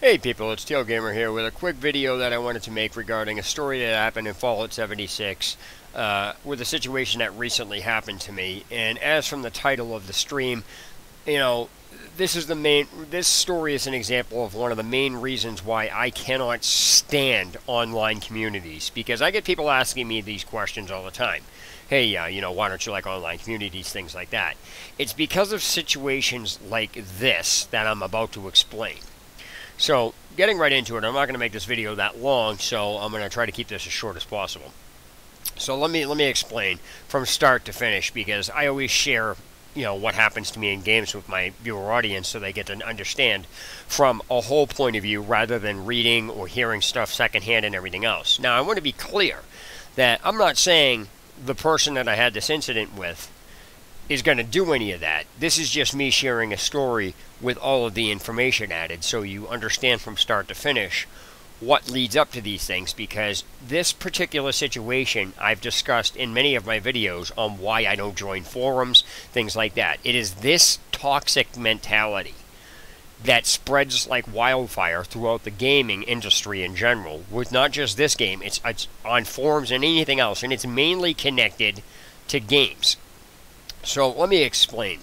Hey people, it's Teal Gamer here with a quick video that I wanted to make regarding a story that happened in Fallout 76 with a situation that recently happened to me. And as from the title of the stream, you know, this story is an example of one of the main reasons why I cannot stand online communities, because I get people asking me these questions all the time. Hey, you know, why don't you like online communities, things like that. It's because of situations like this that I'm about to explain. So, getting right into it, I'm not going to make this video that long, so I'm going to try to keep this as short as possible. So let me explain from start to finish, because I always share, you know, what happens to me in games with my viewer audience so they get to understand from a whole point of view rather than reading or hearing stuff secondhand and everything else. Now, I want to be clear that I'm not saying the person that I had this incident with is going to do any of that. This is just me sharing a story with all of the information added so you understand from start to finish what leads up to these things, because this particular situation I've discussed in many of my videos on why I don't join forums, things like that. It is this toxic mentality that spreads like wildfire throughout the gaming industry in general, with not just this game, it's on forums and anything else, and it's mainly connected to games. So let me explain.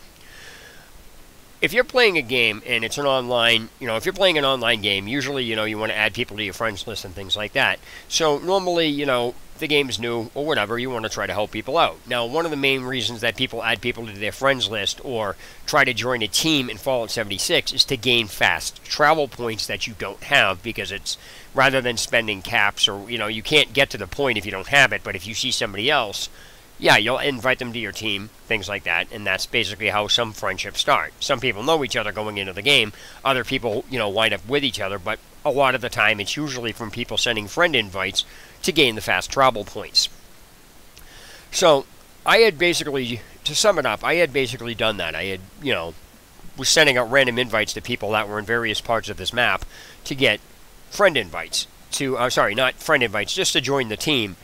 If you're playing a game and it's an online, you know, if you're playing an online game, usually, you know, you want to add people to your friends list and things like that. So normally, you know, the game's new or whatever, you want to try to help people out. Now, one of the main reasons that people add people to their friends list or try to join a team in Fallout 76 is to gain fast travel points that you don't have, because it's, rather than spending caps, or, you know, you can't get to the point if you don't have it, but if you see somebody else, yeah, you'll invite them to your team, things like that, and that's basically how some friendships start. Some people know each other going into the game, other people, you know, wind up with each other, but a lot of the time it's usually from people sending friend invites to gain the fast travel points. So, I had basically, to sum it up, I had basically done that. I had, you know, was sending out random invites to people that were in various parts of this map to get friend invites to, sorry, not friend invites, just to join the team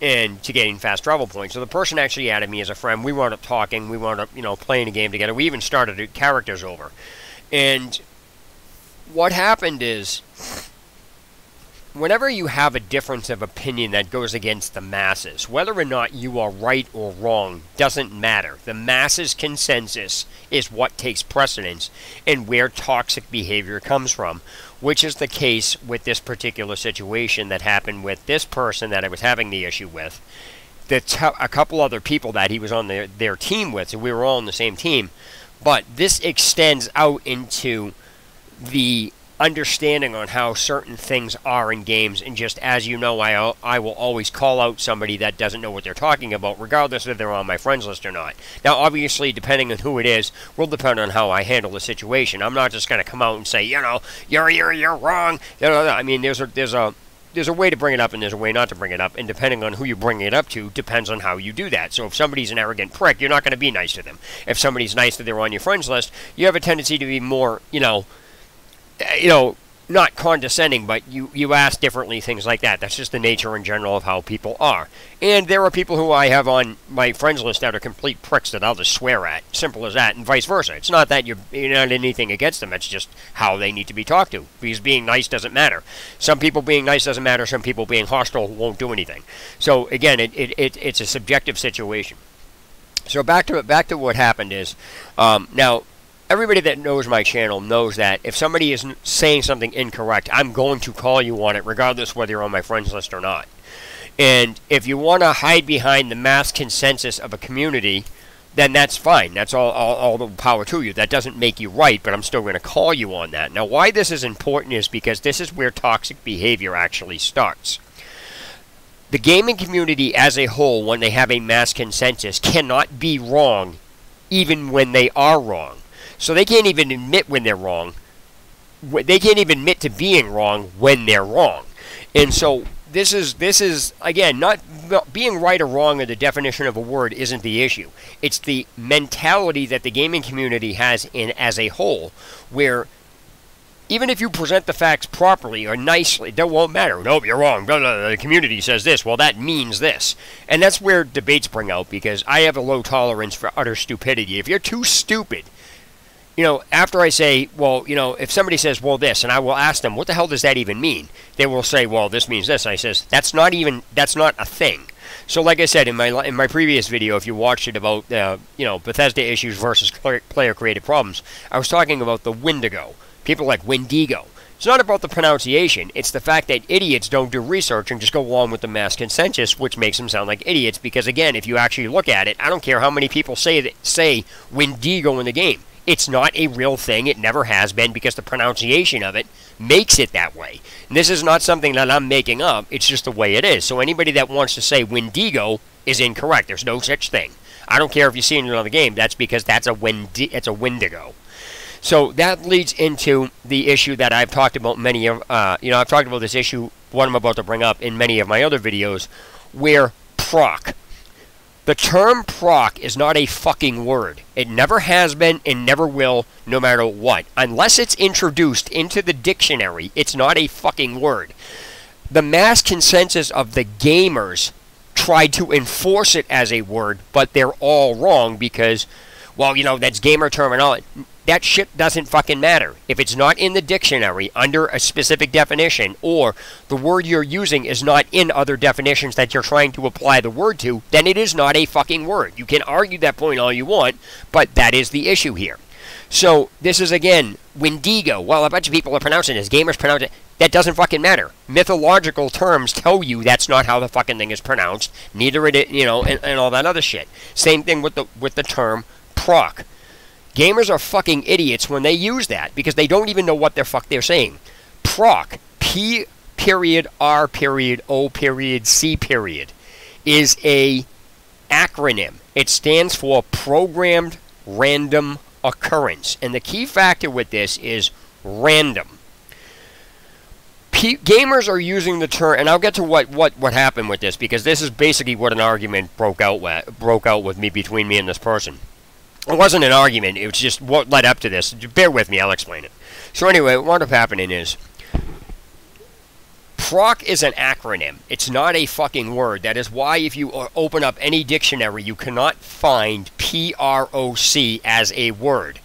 and to getting fast travel points. So the person actually added me as a friend. We wound up talking. We wound up, you know, playing a game together. We even started characters over. And what happened is, whenever you have a difference of opinion that goes against the masses, whether or not you are right or wrong doesn't matter. The masses' consensus is what takes precedence and where toxic behavior comes from, which is the case with this particular situation that happened with this person that I was having the issue with. A couple other people that he was on their team with, so we were all on the same team. But this extends out into the understanding on how certain things are in games, and just as you know, I will always call out somebody that doesn't know what they're talking about, regardless if they're on my friends list or not. Now, obviously, depending on who it is, will depend on how I handle the situation. I'm not just going to come out and say, you know, you're wrong. You know, I mean, there's a way to bring it up and there's a way not to bring it up, and depending on who you bring it up to depends on how you do that. So if somebody's an arrogant prick, you're not going to be nice to them. If somebody's nice that they're on your friends list, you have a tendency to be more, you know, not condescending, but you ask differently, things like that. That's just the nature in general of how people are. And there are people who I have on my friends list that are complete pricks that I'll just swear at. Simple as that, and vice versa. It's not that you're not anything against them. It's just how they need to be talked to. Because being nice doesn't matter. Some people being nice doesn't matter. Some people being hostile won't do anything. So again, it's a subjective situation. So back to what happened is, now, everybody that knows my channel knows that if somebody is saying something incorrect, I'm going to call you on it, regardless whether you're on my friends list or not. And if you want to hide behind the mass consensus of a community, then that's fine. That's all the power to you. That doesn't make you right, but I'm still going to call you on that. Now, why this is important is because this is where toxic behavior actually starts. The gaming community as a whole, when they have a mass consensus, cannot be wrong, even when they are wrong. So they can't even admit when they're wrong. They can't even admit to being wrong when they're wrong. And so this is again, not being right or wrong in the definition of a word isn't the issue. It's the mentality that the gaming community has in as a whole, where even if you present the facts properly or nicely, that won't matter. Nope, you're wrong. The community says this. Well, that means this. And that's where debates bring out, because I have a low tolerance for utter stupidity. If you're too stupid after I say, well, if somebody says, well, this, and I will ask them, what the hell does that even mean? They will say, well, this means this. I says, that's not a thing. So like I said in my previous video, if you watched it about, Bethesda issues versus player-created problems, I was talking about the Wendigo. People like Wendigo. It's not about the pronunciation. It's the fact that idiots don't do research and just go along with the mass consensus, which makes them sound like idiots. Because again, if you actually look at it, I don't care how many people say Wendigo in the game. It's not a real thing. It never has been, because the pronunciation of it makes it that way. And this is not something that I'm making up. It's just the way it is. So anybody that wants to say Wendigo is incorrect. There's no such thing. I don't care if you see it in another game. That's because it's a Wendigo. So that leads into the issue that I've talked about I've talked about this issue, what I'm about to bring up, in many of my other videos, where proc. The term proc is not a fucking word. It never has been and never will, no matter what. Unless it's introduced into the dictionary, it's not a fucking word. The mass consensus of the gamers tried to enforce it as a word, but they're all wrong because, well, that's gamer terminology. That shit doesn't fucking matter. If it's not in the dictionary under a specific definition, or the word you're using is not in other definitions that you're trying to apply the word to, then it is not a fucking word. You can argue that point all you want, but that is the issue here. So, this is, again, Wendigo. Well, a bunch of people are pronouncing it as gamers pronounce it. That doesn't fucking matter. Mythological terms tell you that's not how the fucking thing is pronounced. Neither it, and all that other shit. Same thing with the term proc. Gamers are fucking idiots when they use that, because they don't even know what the fuck they're saying. Proc, P period R period O period C period, is a acronym. It stands for Programmed Random Occurrence. And the key factor with this is random. Gamers are using the term, and I'll get to what happened with this, because this is basically what an argument broke out with me, between me and this person. It wasn't an argument, it was just what led up to this. Bear with me, I'll explain it. So anyway, what ended up happening is, proc is an acronym. It's not a fucking word. That is why if you open up any dictionary, you cannot find PROC as a word.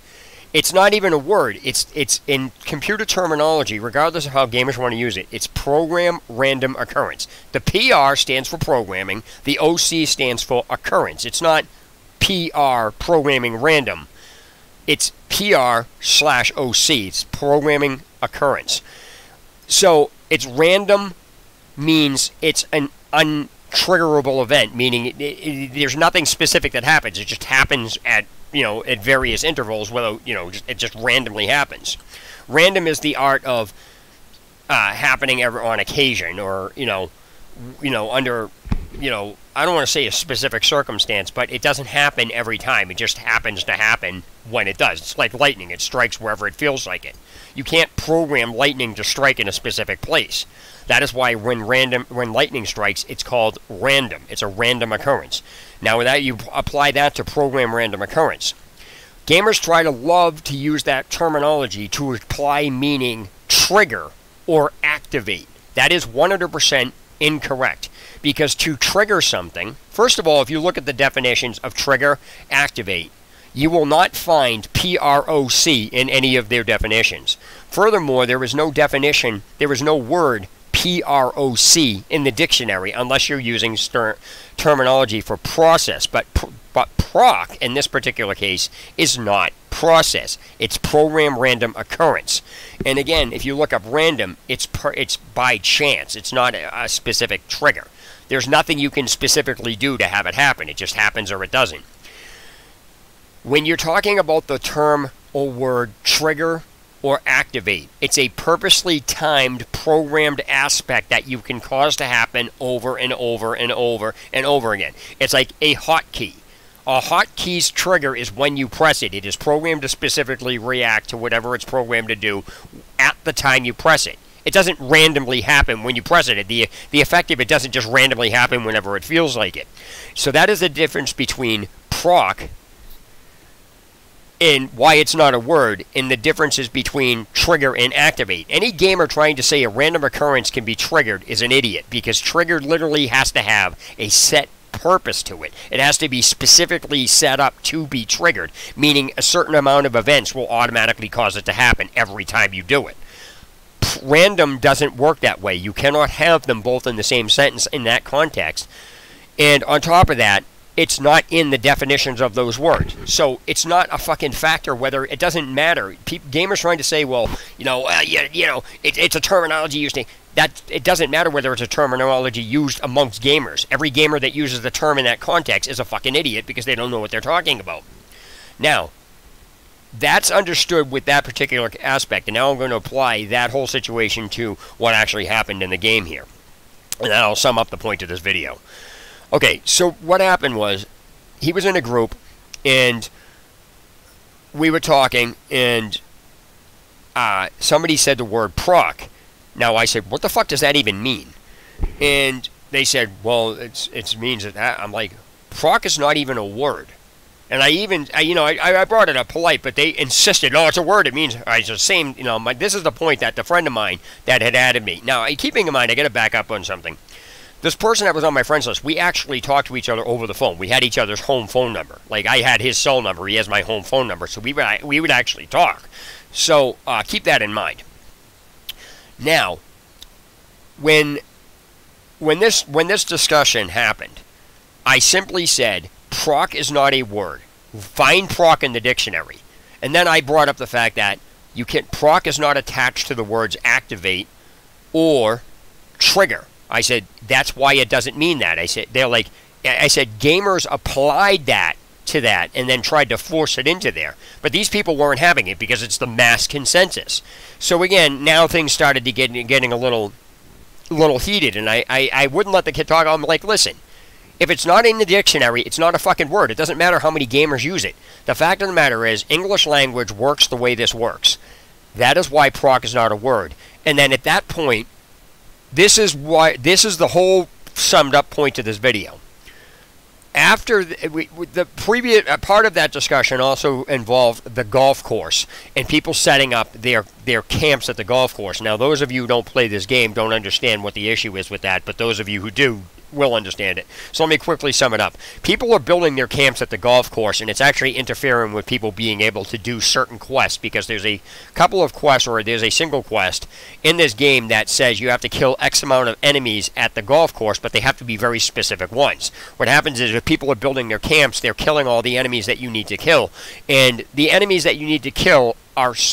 It's not even a word. It's in computer terminology, regardless of how gamers want to use it. It's Program Random Occurrence. The PR stands for programming. The OC stands for occurrence. It's not PR, programming random. It's PR/OC. It's programming occurrence. So it's random means it's an untriggerable event, meaning there's nothing specific that happens. It just happens at various intervals, whether it just randomly happens. Random is the art of happening on occasion, or under I don't want to say a specific circumstance, but it doesn't happen every time. It just happens to happen when it does. It's like lightning. It strikes wherever it feels like it. You can't program lightning to strike in a specific place. That is why when lightning strikes, it's called random. It's a random occurrence. Now, with that, you apply that to program random occurrence. Gamers love to use that terminology to apply meaning trigger or activate. That is 100% incorrect. Because to trigger something, first of all, if you look at the definitions of trigger, activate, you will not find PROC in any of their definitions. Furthermore, there is no definition, there is no word PROC in the dictionary unless you're using terminology for process. But proc, in this particular case, is not process. It's program random occurrence. And again, if you look up random, it's by chance. It's not a specific trigger. There's nothing you can specifically do to have it happen. It just happens or it doesn't. When you're talking about the term or word trigger or activate, it's a purposely timed, programmed aspect that you can cause to happen over and over and over and over again. It's like a hotkey. A hotkey's trigger is when you press it. It is programmed to specifically react to whatever it's programmed to do at the time you press it. It doesn't randomly happen when you press it. The effect of it doesn't just randomly happen whenever it feels like it. So that is the difference between proc and why it's not a word, and the differences between trigger and activate. Any gamer trying to say a random occurrence can be triggered is an idiot, because trigger literally has to have a set purpose to it. It has to be specifically set up to be triggered, meaning a certain amount of events will automatically cause it to happen every time you do it. Random doesn't work that way. You cannot have them both in the same sentence in that context. And on top of that, it's not in the definitions of those words. So it's not a fucking factor whether, it doesn't matter. Gamers trying to say, well, it's a terminology used. That it doesn't matter whether it's a terminology used amongst gamers. Every gamer that uses the term in that context is a fucking idiot because they don't know what they're talking about. Now, that's understood with that particular aspect, and now I'm going to apply that whole situation to what actually happened in the game here. And that'll sum up the point of this video. Okay, so what happened was, he was in a group, and we were talking, and somebody said the word proc. Now I said, what the fuck does that even mean? And they said, well, it means that. I'm like, proc is not even a word. And I brought it up polite, but they insisted, no, it's a word. It means, I just same, this is the point that the friend of mine that had added me. Now, keeping in mind, I got to back up on something. This person that was on my friends list, we actually talked to each other over the phone. We had each other's home phone number. Like, I had his cell number, he has my home phone number, so we would actually talk. So, keep that in mind. Now, when this discussion happened, I simply said, proc is not a word. Find proc in the dictionary. And then I brought up the fact that proc is not attached to the words activate or trigger. I said, that's why it doesn't mean that. I said, gamers applied that to that and then tried to force it into there. But these people weren't having it because it's the mass consensus. So again, now things started to getting a little heated, and I wouldn't let the kid talk. I'm like, listen, if it's not in the dictionary, it's not a fucking word. It doesn't matter how many gamers use it. The fact of the matter is, English language works the way this works. That is why proc is not a word. And then at that point, this is the whole summed up point to this video. After the previous part of that discussion also involved the golf course and people setting up their camps at the golf course. Now, those of you who don't play this game don't understand what the issue is with that, but those of you who do will understand it. So let me quickly sum it up. People are building their camps at the golf course, and it's actually interfering with people being able to do certain quests, because there's a couple of quests, or there's a single quest in this game that says you have to kill X amount of enemies at the golf course, but they have to be very specific ones. What happens is if people are building their camps, they're killing all the enemies that you need to kill, and the enemies that you need to kill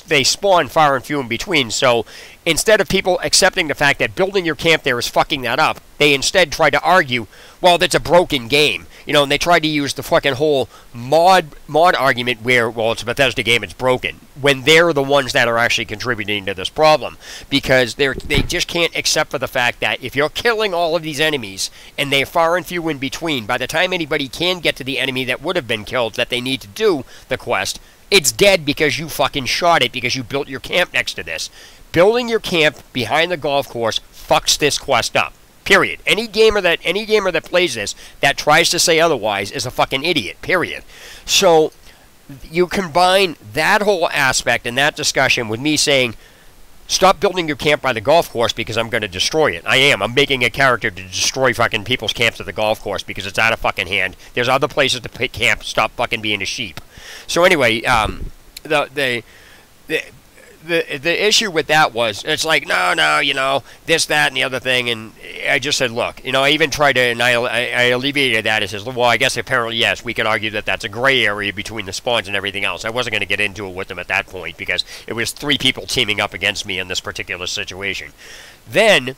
they spawn far and few in between. So instead of people accepting the fact that building your camp there is fucking that up, they instead try to argue, well, that's a broken game. And they tried to use the fucking whole mod argument where, well, it's a Bethesda game, it's broken, when they're the ones that are actually contributing to this problem, because they just can't accept for the fact that if you're killing all of these enemies and they're far and few in between, by the time anybody can get to the enemy that would have been killed that they need to do the quest, it's dead because you fucking shot it because you built your camp next to this. Building your camp behind the golf course fucks this quest up. Period. Any gamer that plays this that tries to say otherwise is a fucking idiot. Period. So you combine that whole aspect and that discussion with me saying, stop building your camp by the golf course because I'm going to destroy it. I am. I'm making a character to destroy fucking people's camps at the golf course because it's out of fucking hand. There's other places to pick camp. Stop fucking being a sheep. So anyway, the issue with that was, it's like, no, this, that, and the other thing, and I just said, look, I even tried to, and I alleviated that. It says, well, I guess apparently, yes, we could argue that that's a gray area between the spawns and everything else. I wasn't going to get into it with them at that point, because it was 3 people teaming up against me in this particular situation. Then,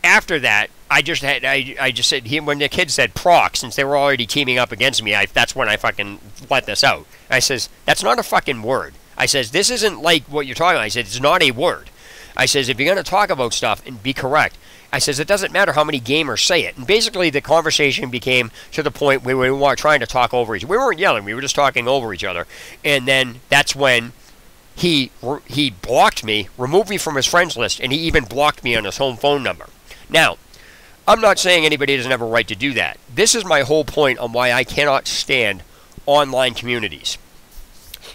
after that, I just said, when the kid said proc, since they were already teaming up against me, that's when I fucking let this out. I says, that's not a fucking word. I says, this isn't like what you're talking about. I said, it's not a word. I says, if you're going to talk about stuff and be correct, I says, it doesn't matter how many gamers say it. And basically the conversation became to the point where we were trying to talk over each other. We weren't yelling, we were just talking over each other. And then that's when he blocked me, removed me from his friends list, and he even blocked me on his home phone number. Now, I'm not saying anybody doesn't have a right to do that. This is my whole point on why I cannot stand online communities.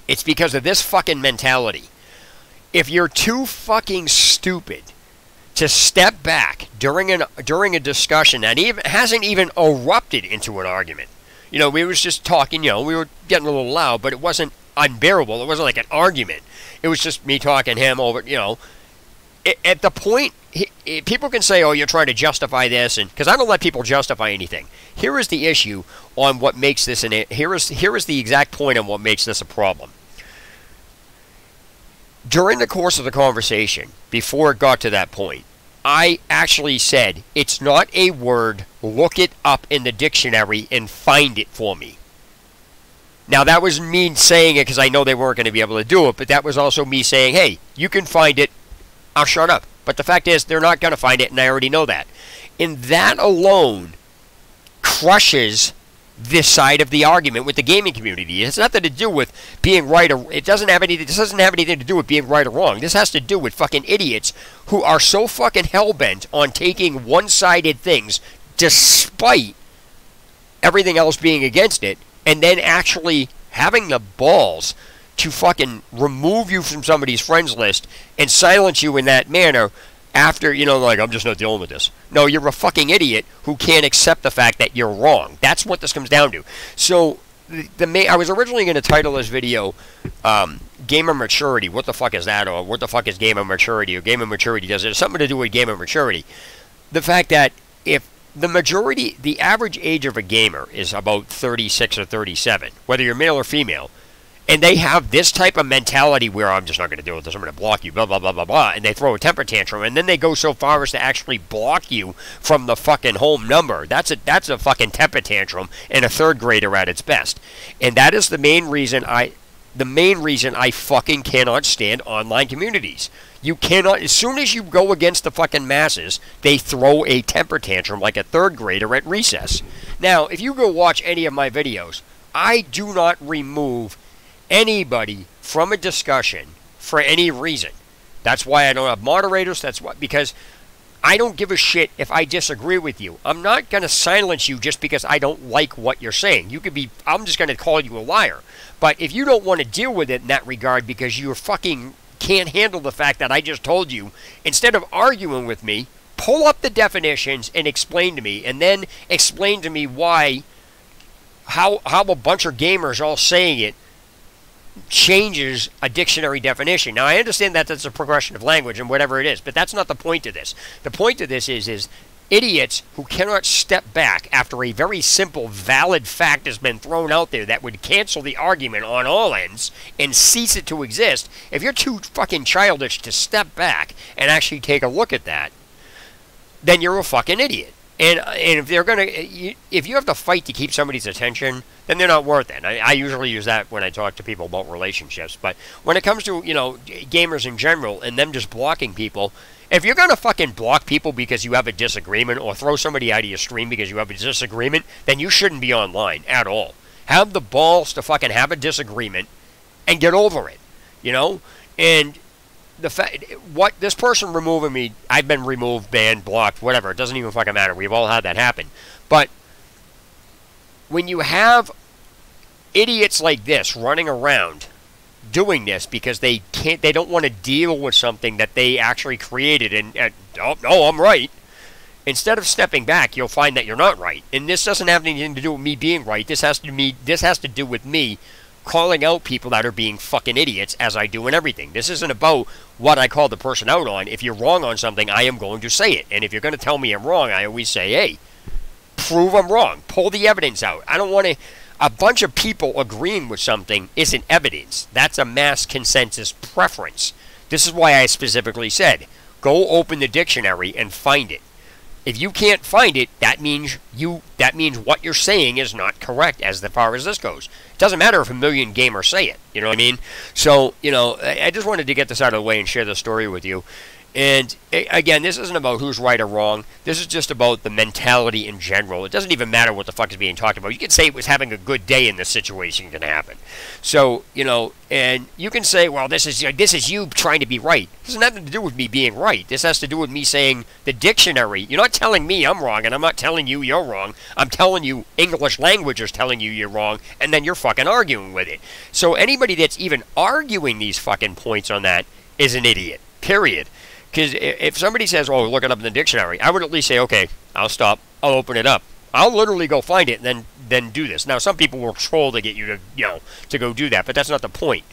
It's because of this fucking mentality. If you're too fucking stupid to step back during a discussion that even hasn't even erupted into an argument. You know, we was just talking, you know, we were getting a little loud, but it wasn't unbearable. It wasn't like an argument. It was just me talking him over, you know. At the point, people can say, oh, you're trying to justify this, and because I don't let people justify anything. Here is the issue on what makes this, here is the exact point on what makes this a problem. During the course of the conversation, before it got to that point, I actually said, it's not a word, look it up in the dictionary and find it for me. Now, that was me saying it because I know they weren't going to be able to do it, but that was also me saying, hey, you can find it, I'll shut up. But the fact is, they're not going to find it, and I already know that. And that alone crushes this side of the argument with the gaming community. It has nothing to do with being right or it doesn't have anything. This doesn't have anything to do with being right or wrong. This has to do with fucking idiots who are so fucking hell-bent on taking one-sided things despite everything else being against it, and then actually having the balls to fucking remove you from somebody's friends list and silence you in that manner after, you know, like, I'm just not dealing with this. No, you're a fucking idiot who can't accept the fact that you're wrong. That's what this comes down to. So, I was originally going to title this video, Gamer Maturity. What the fuck is that? Or what the fuck is Gamer Maturity? Or Gamer Maturity does it have something to do with Gamer Maturity. The fact that if the average age of a gamer is about 36 or 37, whether you're male or female, and they have this type of mentality where I'm just not going to deal with this, I'm going to block you, blah, blah, blah, blah, blah, and they throw a temper tantrum, and then they go so far as to actually block you from the fucking home number. That's a fucking temper tantrum and a third grader at its best. And that is the main reason I fucking cannot stand online communities. You cannot, as soon as you go against the fucking masses, they throw a temper tantrum like a third grader at recess. Now, if you go watch any of my videos, I do not remove anybody from a discussion for any reason. That's why I don't have moderators. That's why, because I don't give a shit if I disagree with you. I'm not going to silence you just because I don't like what you're saying. You could be, I'm just going to call you a liar. But if you don't want to deal with it in that regard because you fucking can't handle the fact that I just told you, instead of arguing with me, pull up the definitions and explain to me, and then explain to me why, how a bunch of gamers all saying it changes a dictionary definition. Now, I understand that that's a progression of language and whatever it is, but that's not the point of this. The point of this is idiots who cannot step back after a very simple, valid fact has been thrown out there that would cancel the argument on all ends and cease it to exist. If you're too fucking childish to step back and actually take a look at that, then you're a fucking idiot. And if they're gonna, if you have to fight to keep somebody's attention, then they're not worth it. I usually use that when I talk to people about relationships. But when it comes to, you know, gamers in general and them just blocking people, if you're gonna fucking block people because you have a disagreement or throw somebody out of your stream because you have a disagreement, then you shouldn't be online at all. Have the balls to fucking have a disagreement and get over it, you know? And the fact, what this person removing me, I've been removed, banned, blocked, whatever. It doesn't even fucking matter. We've all had that happen. But when you have idiots like this running around doing this because they don't want to deal with something that they actually created, and oh no, I'm right. Instead of stepping back, you'll find that you're not right. And this doesn't have anything to do with me being right. This has to do with me calling out people that are being fucking idiots, as I do in everything. This isn't about what I call the person out on. If you're wrong on something, I am going to say it. And if you're going to tell me I'm wrong, I always say, hey, prove I'm wrong. Pull the evidence out. I don't want to... A bunch of people agreeing with something isn't evidence. That's a mass consensus preference. This is why I specifically said, go open the dictionary and find it. If you can't find it, that means what you're saying is not correct as far as this goes. It doesn't matter if a million gamers say it. You know what I mean? So, you know, I just wanted to get this out of the way and share the story with you. And again, this isn't about who's right or wrong. This is just about the mentality in general. It doesn't even matter what the fuck is being talked about. You can say it was having a good day in this situation can happen. So, you know, and you can say, well, this is you trying to be right. This has nothing to do with me being right. This has to do with me saying the dictionary. You're not telling me I'm wrong, and I'm not telling you you're wrong. I'm telling you English language is telling you you're wrong, and then you're fucking arguing with it. So anybody that's even arguing these fucking points on that is an idiot. Period. Because if somebody says, "Oh, look it up in the dictionary," I would at least say, "Okay, I'll stop. I'll open it up. I'll literally go find it and then do this." Now, some people will troll to get you to to go do that, but that's not the point.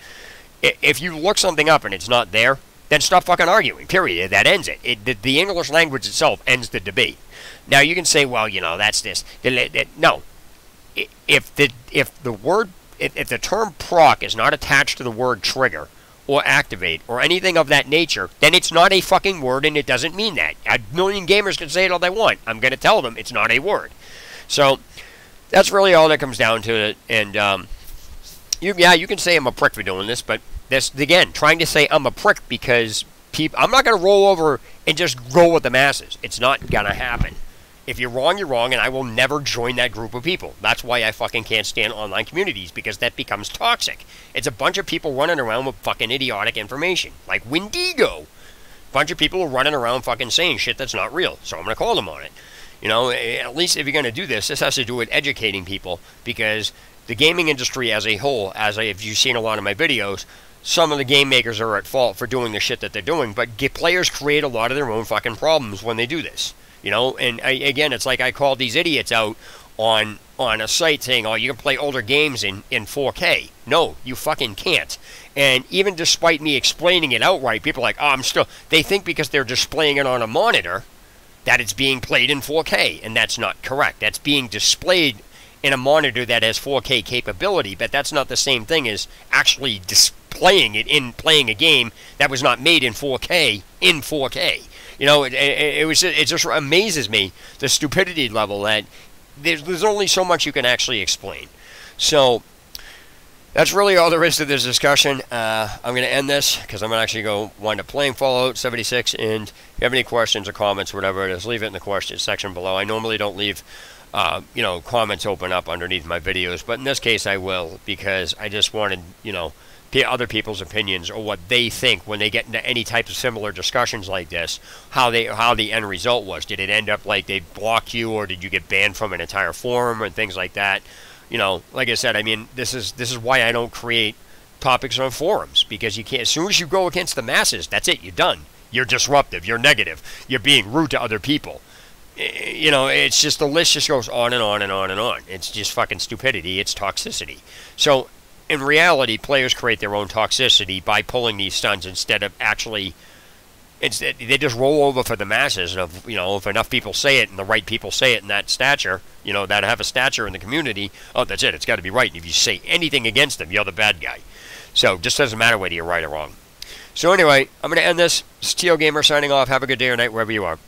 If you look something up and it's not there, then stop fucking arguing. Period. That ends it. The English language itself ends the debate. Now you can say, "Well, that's this." No. If the term proc is not attached to the word trigger or activate or anything of that nature, then it's not a fucking word and it doesn't mean that. A million gamers can say it all they want. I'm going to tell them it's not a word. So that's really all that comes down to it. And you can say I'm a prick for doing this, but this again, trying to say I'm a prick because I'm not going to roll over and just go with the masses. It's not going to happen. If you're wrong, you're wrong, and I will never join that group of people. That's why I fucking can't stand online communities, because that becomes toxic. It's a bunch of people running around with fucking idiotic information, like Wendigo. Bunch of people are running around fucking saying shit that's not real, so I'm going to call them on it. At least if you're going to do this has to do with educating people, because the gaming industry as a whole, if you've seen a lot of my videos, some of the game makers are at fault for doing the shit that they're doing, but players create a lot of their own fucking problems when they do this. And again, it's like I called these idiots out on a site saying, "Oh, you can play older games in 4K. No, you fucking can't. And even despite me explaining it outright, people are like, "Oh, they think because they're displaying it on a monitor that it's being played in 4K, and that's not correct. That's being displayed in a monitor that has 4K capability, but that's not the same thing as actually displaying it in playing a game that was not made in 4K in 4K. It just amazes me, the stupidity level, that there's only so much you can actually explain. So that's really all there is to this discussion. I'm going to end this because I'm going to actually go wind up playing Fallout 76. And if you have any questions or comments, whatever it is, leave it in the questions section below. I normally don't leave comments open up underneath my videos, but in this case I will, because I just wanted other people's opinions or what they think when they get into any type of similar discussions like this, how the end result was. Did it end up like they blocked you, or did you get banned from an entire forum and things like that? Like I said, I mean, this is why I don't create topics on forums, because you can't. As soon as you go against the masses, that's it. You're done. You're disruptive. You're negative. You're being rude to other people. It's just, the list just goes on and on and on and on. It's just fucking stupidity. It's toxicity. So in reality, players create their own toxicity by pulling these stunts instead of actually. They just roll over for the masses. And if enough people say it and the right people say it in that stature, that have a stature in the community, oh, that's it. It's got to be right. And if you say anything against them, you're the bad guy. So it just doesn't matter whether you're right or wrong. So anyway, I'm going to end this. This is Tio Gamer signing off. Have a good day or night wherever you are.